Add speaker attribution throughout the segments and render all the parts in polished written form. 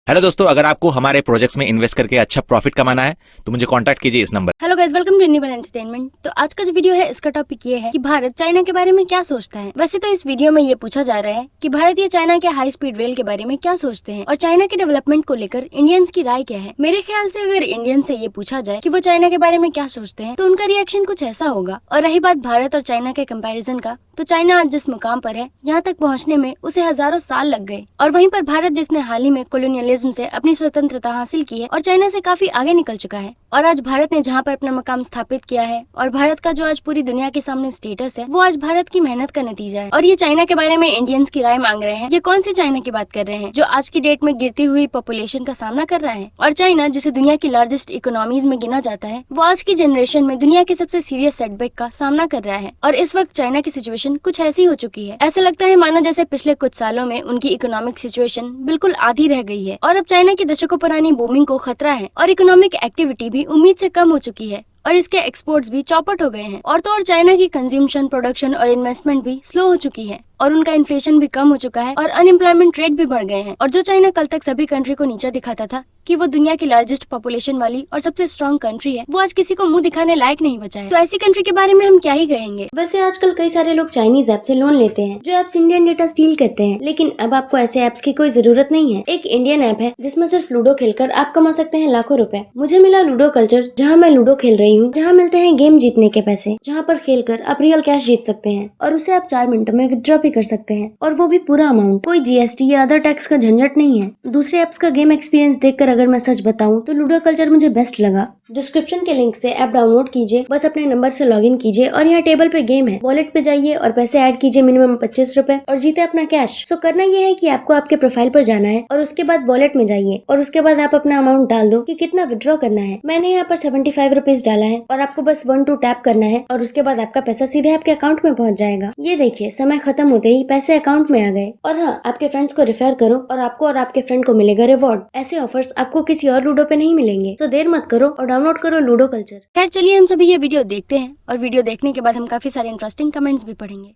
Speaker 1: Hello दोस्तों, अगर आपको हमारे प्रोजेक्ट्स में इन्वेस्ट करके अच्छा प्रॉफिट कमाना है तो मुझे कांटेक्ट कीजिए इस नंबर।
Speaker 2: Hello guys, welcome to renewable entertainment. तो आज का जो वीडियो है इसका टॉपिक ये है कि भारत चाइना के बारे में क्या सोचता है। वैसे तो इस वीडियो में ये पूछा जा रहा है कि भारत या चाइना के हाई स्पीड रेल के बारे में क्या सोचते हैं और चाइना के डेवलपमेंट को लेकर इंडियंस की राय क्या है। मेरे ख्याल से अगर इंडियन से ये पूछा जाए कि वो चाइना के बारे में क्या सोचते हैं तो उनका रिएक्शन कुछ ऐसा होगा। और रही बात भारत और चाइना के कंपैरिजन का, तो चाइना आज जिस मुकाम पर है यहाँ तक पहुँचने में उसे हजारों साल लग गए, और वहीं पर भारत जिसने हाल ही में कोलोनियलिज्म से अपनी स्वतंत्रता हासिल की है और चाइना से काफी आगे निकल चुका है। और आज भारत ने जहाँ पर अपना मकाम स्थापित किया है और भारत का जो आज पूरी दुनिया के सामने स्टेटस है वो आज भारत की मेहनत का नतीजा है। और ये चाइना के बारे में इंडियंस की राय मांग रहे हैं। ये कौन सी चाइना की बात कर रहे हैं जो आज की डेट में गिरती हुई पॉपुलेशन का सामना कर रहा है। और चाइना जिसे दुनिया की लार्जेस्ट इकोनॉमीज में गिना जाता है वो आज की जनरेशन में दुनिया के सबसे सीरियस सेटबैक का सामना कर रहा है। और इस वक्त चाइना की सिचुएशन कुछ ऐसी हो चुकी है, ऐसा लगता है मानो जैसे पिछले कुछ सालों में उनकी इकोनॉमिक सिचुएशन बिल्कुल आधी रह गई है। और अब चाइना की दशकों पुरानी बूमिंग को खतरा है और इकोनॉमिक एक्टिविटी भी उम्मीद से कम हो चुकी है और इसके एक्सपोर्ट्स भी चौपट हो गए हैं। और तो और चाइना की कंज्यूमशन, प्रोडक्शन और इन्वेस्टमेंट भी स्लो हो चुकी है और उनका इन्फ्लेशन भी कम हो चुका है और अनएम्प्लॉयमेंट रेट भी बढ़ गए हैं। और जो चाइना कल तक सभी कंट्री को नीचा दिखाता था कि वो दुनिया की लार्जेस्ट पॉपुलेशन वाली और सबसे स्ट्रॉन्ग कंट्री है, वो आज किसी को मुंह दिखाने लायक नहीं बचा है। तो ऐसी कंट्री के बारे में हम क्या ही कहेंगे।
Speaker 3: वैसे आजकल कई सारे लोग चाइनीज ऐप से लोन लेते हैं जो एप्स इंडियन डेटा स्टील करते हैं, लेकिन अब आपको ऐसे ऐप्स की कोई जरूरत नहीं है। एक इंडियन ऐप है जिसमें सिर्फ लूडो खेलकर आप कमा सकते हैं लाखों रुपए। मुझे मिला लूडो कल्चर, जहाँ मैं लूडो खेल रही हूँ, जहाँ मिलते हैं गेम जीतने के पैसे, जहाँ पर खेलकर आप रियल कैश जीत सकते हैं और उसे आप 4 मिनटों में विथड्रॉ भी कर सकते हैं, और वो भी पूरा अमाउंट। कोई जीएसटी या अदर टैक्स का झंझट नहीं है। दूसरे ऐप्स का गेम एक्सपीरियंस देखकर अगर मैं सच बताऊं तो लूडो कल्चर मुझे बेस्ट लगा। डिस्क्रिप्शन के लिंक से ऐप डाउनलोड कीजिए, बस अपने नंबर से लॉगिन कीजिए और यहाँ टेबल पे गेम है, वॉलेट पे जाइए और पैसे ऐड कीजिए, मिनिमम 25 रुपए, और जीते अपना कैश। सो करना ये है कि आपको आपके प्रोफाइल पर जाना है और उसके बाद वॉलेट में जाइए और उसके बाद आप अपना अमाउंट डाल दो कि कितना विड्रॉ करना है। मैंने यहाँ पर 75 रुपीज डाला है और आपको बस 1-2 टैप करना है और उसके बाद आपका पैसा सीधे आपके अकाउंट में पहुंच जाएगा। ये देखिए, समय खत्म होते ही पैसे अकाउंट में आ गए। और हाँ, आपके फ्रेंड्स को रेफर करो और आपको और आपके फ्रेंड को मिलेगा रिवॉर्ड। ऐसे ऑफर्स आपको किसी और लूडो पे नहीं मिलेंगे। तो देर मत करो और डाउनलोड करो लूडो कल्चर।
Speaker 2: खैर चलिए हम सभी ये वीडियो देखते हैं और वीडियो देखने के बाद हम काफी सारे इंटरेस्टिंग कमेंट्स भी पढ़ेंगे।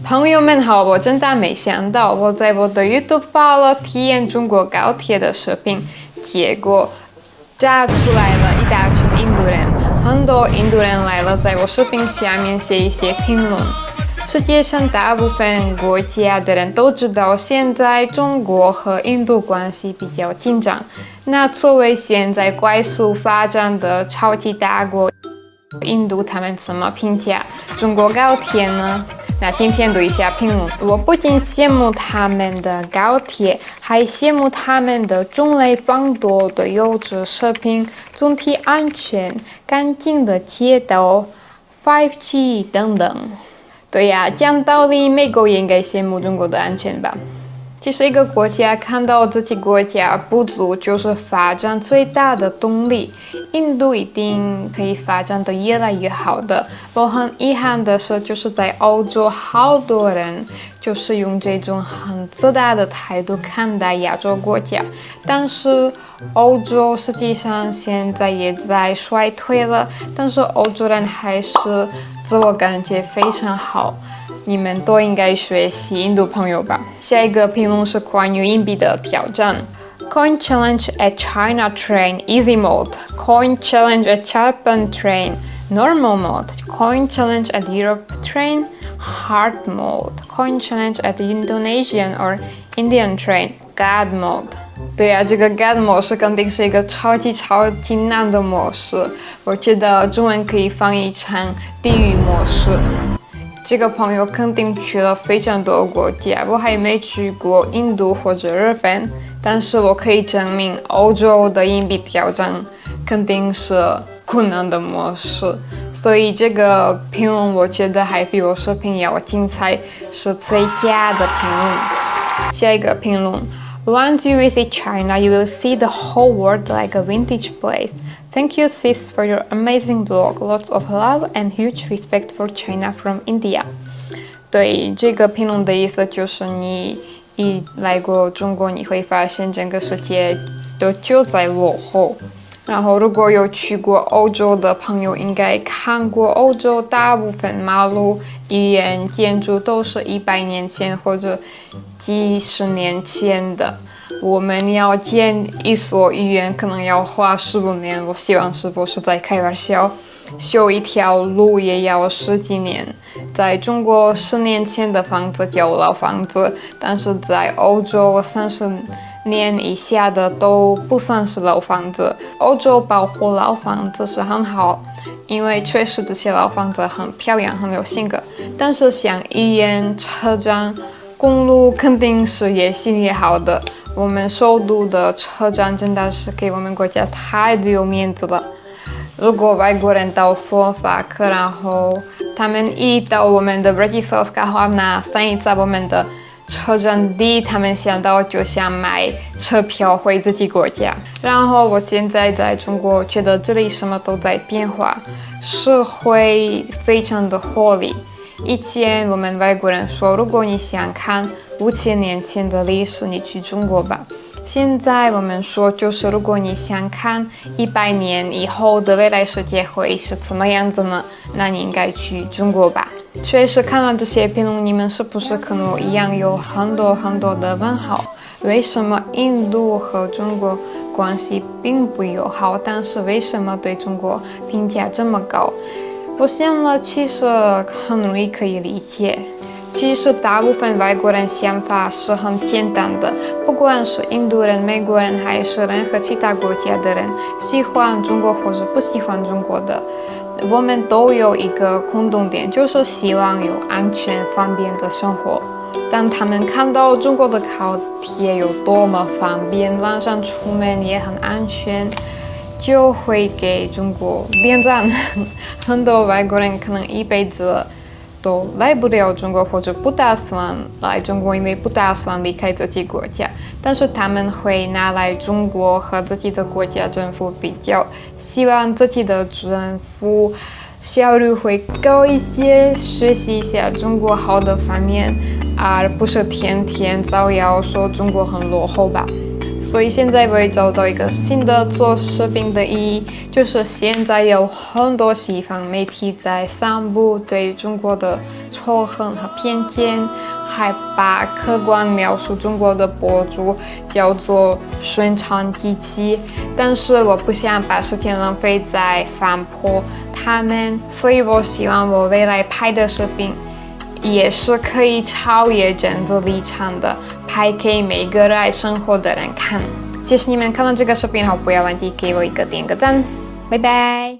Speaker 4: 朋友们好，我真的没想到我在我的 YouTube 发了体验中国高铁的视频，结果炸出来了一大群印度人，很多印度人来了，在我视频下面写一些评论。世界上大部分国家的人都知道，现在中国和印度关系比较紧张。那作为现在快速发展的超级大国，印度他们怎么评价中国高铁呢？那今天读一下评论。我不仅羡慕他们的高铁，还羡慕他们的种类繁多的优质食品、总体安全、干净的街道、5G 等等。对呀，讲道理，美国也应该羡慕中国的安全吧。其实一个国家看到自己国家不足，就是发展最大的动力。印度一定可以发展得越来越好的。我很遗憾的是，就是在欧洲，好多人就是用这种很自大的态度看待亚洲国家。但是欧洲实际上现在也在衰退了，但是欧洲人还是自我感觉非常好。你们都应该学习印度朋友吧。下一个评论是关于硬币的挑战。Coin challenge at China train easy mode. Coin challenge at Japan train normal mode. Coin challenge at Europe train hard mode. Coin challenge at the Indonesian or Indian train God mode. 对呀，这个 God 模式肯定是一个超级难的模式。我觉得中文可以翻译成地狱模式。这个朋友肯定去了非常多国家，我还没去过印度或者日本，但是我可以证明欧洲的硬币挑战肯定是困难的模式，所以这个评论我觉得还比我视频要精彩，是最佳的评论。下一个评论 Once you visit China, you will see the whole world like a vintage place. Thank you, sis, for your amazing blog. Lots of love and huge respect for China from India. 对，这个评论的意思就是你一来过中国，你会发现整个世界都就在落后。然后如果有去过欧洲的朋友，应该看过欧洲大部分马路、医院、建筑都是100年前或者几十年前的。我们要建一所医院，可能要花15年，我希望是不是在开玩笑。修一条路也要10几年。在中国10年前的房子叫老房子，但是在欧洲30年以下的都不算是老房子。欧洲保护老房子是很好，因为确实这些老房子很漂亮，很有性格。但是像医院、车站、公路肯定是越新越好的。我们首都的车站真的是给我们国家太有面子了。如果外国人到斯洛伐克，然后他们一到我们的 Bratislavská hlavná stanica，我们的车站地，他们想到就想买车票回自己国家。然后我现在在中国，觉得这里什么都在变化，社会非常的活力。以前我们外国人说，如果你想看5000年前的历史，你去中国吧。现在我们说，就是如果你想看100年以后的未来世界会是怎么样子呢？那你应该去中国吧。确实看了这些评论，你们是不是跟我一样有很多的问号？为什么印度和中国关系并不友好，但是为什么对中国评价这么高？我想了，其实很容易可以理解。其实大部分外国人想法是很简单的，不管是印度人、美国人还是任何其他国家的人，喜欢中国或者不喜欢中国的，我们都有一个共同点，就是希望有安全方便的生活。当他们看到中国的高铁有多么方便，晚上出门也很安全，就会给中国点赞。很多外国人可能一辈子都来不了中国，或者不打算来中国，因为不打算离开自己国家。但是他们会拿来中国和自己的国家政府比较，希望自己的政府效率会高一些，学习一下中国好的方面，而不是天天造谣说中国很落后吧。所以现在我也找到一个新的做视频的意义，就是现在有很多西方媒体在散布对中国的仇恨和偏见，还把客观描述中国的博主叫做宣传机器。但是我不想把时间浪费在反驳他们，所以我希望我未来拍的视频也是可以超越政治立场的，拍给每个热爱生活的人看。谢谢你们看了这个视频后，不要忘记给我点个赞，拜拜。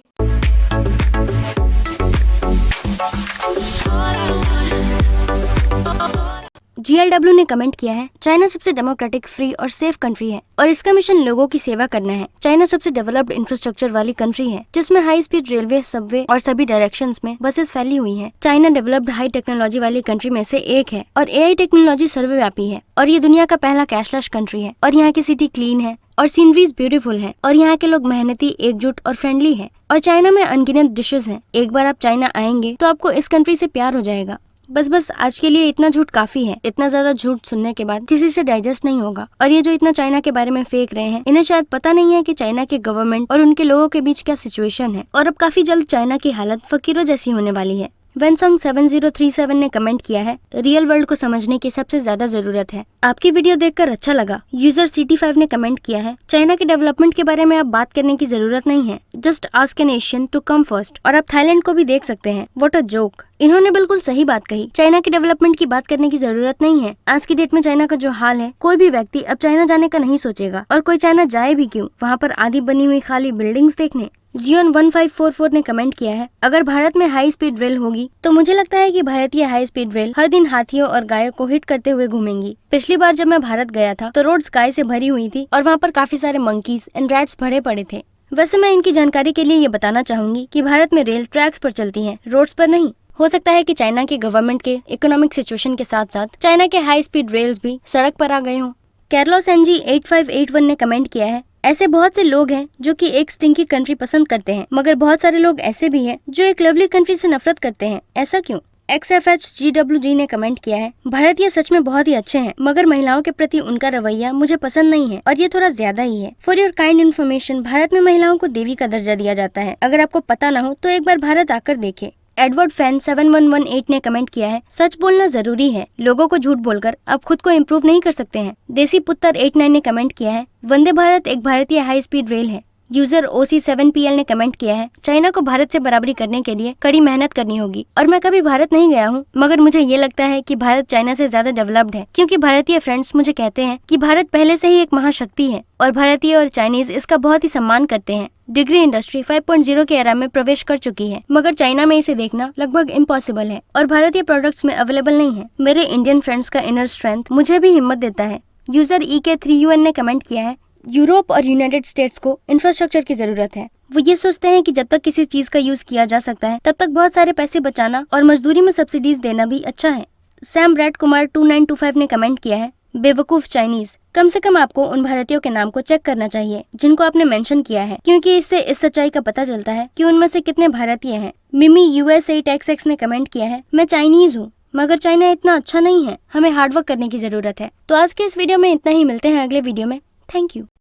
Speaker 2: GLW ने comment किया है, China सबसे democratic, free और safe country है और इसका mission लोगों की सेवा करना है। चाइना सबसे डेवलप्ड इंफ्रास्ट्रक्चर वाली कंट्री है, जिसमें हाई स्पीड रेलवे, सबवे और सभी डायरेक्शंस में बसेस फैली हुई हैं। चाइना डेवलप्ड हाई टेक्नोलॉजी वाली कंट्री में से एक है और AI टेक्नोलॉजी सर्वव्यापी है और ये दुनिया का पहला कैशलेस कंट्री है और यहाँ की सिटी क्लीन है और सीनरीज ब्यूटीफुल है और यहाँ के लोग मेहनती, एकजुट और फ्रेंडली है। और चाइना में अनगिनत डिशेज हैं। एक बार आप चाइना आएंगे तो आपको इस कंट्री से प्यार हो जाएगा। बस आज के लिए इतना झूठ काफी है। इतना ज्यादा झूठ सुनने के बाद किसी से डाइजेस्ट नहीं होगा। और ये जो इतना चाइना के बारे में फेंक रहे हैं, इन्हें शायद पता नहीं है कि चाइना के गवर्नमेंट और उनके लोगों के बीच क्या सिचुएशन है और अब काफी जल्द चाइना की हालत फकीरों जैसी होने वाली है। वेनसोंग 7037 ने कमेंट किया है, रियल वर्ल्ड को समझने की सबसे ज्यादा जरूरत है। आपकी वीडियो देखकर अच्छा लगा। यूजर CT5 ने कमेंट किया है, चाइना के डेवलपमेंट के बारे में अब बात करने की जरूरत नहीं है, just ask an Asian to come first. और आप थाईलैंड को भी देख सकते हैं। What a joke. इन्होंने बिल्कुल सही बात कही। चाइना के डेवलपमेंट की बात करने की जरूरत नहीं है। आज की डेट में चाइना का जो हाल है, कोई भी व्यक्ति अब चाइना जाने का नहीं सोचेगा और कोई चाइना जाए भी क्यों, वहाँ पर आधी बनी हुई खाली बिल्डिंग्स देखने। जियोन 1544 ने कमेंट किया है, अगर भारत में हाई स्पीड रेल होगी तो मुझे लगता है कि भारतीय हाई स्पीड रेल हर दिन हाथियों और गायों को हिट करते हुए घूमेंगी। पिछली बार जब मैं भारत गया था तो रोड गाय से भरी हुई थी और वहाँ पर काफी सारे मंकीज एंड रैट्स भरे पड़े थे। वैसे मैं इनकी जानकारी के लिए ये बताना चाहूंगी कि भारत में रेल ट्रैक्स पर चलती है, रोड्स पर नहीं। हो सकता है कि चाइना के गवर्नमेंट के इकोनॉमिक सिचुएशन के साथ साथ चाइना के हाई स्पीड रेल्स भी सड़क पर आ गए हों। कैरलोस NG 8581 ने कमेंट किया है, ऐसे बहुत से लोग हैं जो कि एक स्टिंकी कंट्री पसंद करते हैं, मगर बहुत सारे लोग ऐसे भी हैं जो एक लवली कंट्री से नफरत करते हैं। ऐसा क्यों? XFHGWG ने कमेंट किया है, भारतीय सच में बहुत ही अच्छे हैं, मगर महिलाओं के प्रति उनका रवैया मुझे पसंद नहीं है और ये थोड़ा ज्यादा ही है। For your kind information, Bharat में महिलाओं को देवी का दर्जा दिया जाता है। अगर आपको पता न हो तो एक बार भारत आकर देखे। एडवर्ड फैन 7118 ने कमेंट किया है, सच बोलना जरूरी है, लोगों को झूठ बोलकर आप खुद को इम्प्रूव नहीं कर सकते हैं। देसी पुत्र 89 ने कमेंट किया है, वंदे भारत एक भारतीय हाई स्पीड रेल है। यूजर OC7PL ने कमेंट किया है, चाइना को भारत से बराबरी करने के लिए कड़ी मेहनत करनी होगी। और मैं कभी भारत नहीं गया हूँ, मगर मुझे ये लगता है कि भारत चाइना से ज्यादा डेवलप्ड है, क्योंकि भारतीय फ्रेंड्स मुझे कहते हैं कि भारत पहले से ही एक महाशक्ति है और भारतीय और चाइनीज इसका बहुत ही सम्मान करते हैं। डिग्री इंडस्ट्री 5.0 के एरा में प्रवेश कर चुकी है, मगर चाइना में इसे देखना लगभग इम्पॉसिबल है और भारतीय प्रोडक्ट्स में अवेलेबल नहीं है। मेरे इंडियन फ्रेंड्स का इनर स्ट्रेंथ मुझे भी हिम्मत देता है। यूजर EK3UN ने कमेंट किया है, यूरोप और यूनाइटेड स्टेट्स को इंफ्रास्ट्रक्चर की जरूरत है। वो ये सोचते हैं कि जब तक किसी चीज का यूज किया जा सकता है तब तक बहुत सारे पैसे बचाना और मजदूरी में सब्सिडीज देना भी अच्छा है। सैम ब्रैड कुमार 2925 ने कमेंट किया है, बेवकूफ चाइनीज, कम से कम आपको उन भारतीयों के नाम को चेक करना चाहिए जिनको आपने मेंशन किया है, क्योंकि इससे इस सच्चाई का पता चलता है कि उनमें से कितने भारतीय हैं। मिमी US8XX ने कमेंट किया है, मैं चाइनीज हूँ, मगर चाइना इतना अच्छा नहीं है, हमें हार्डवर्क करने की जरूरत है। तो आज के इस वीडियो में इतना ही, मिलते हैं अगले वीडियो में। Thank you.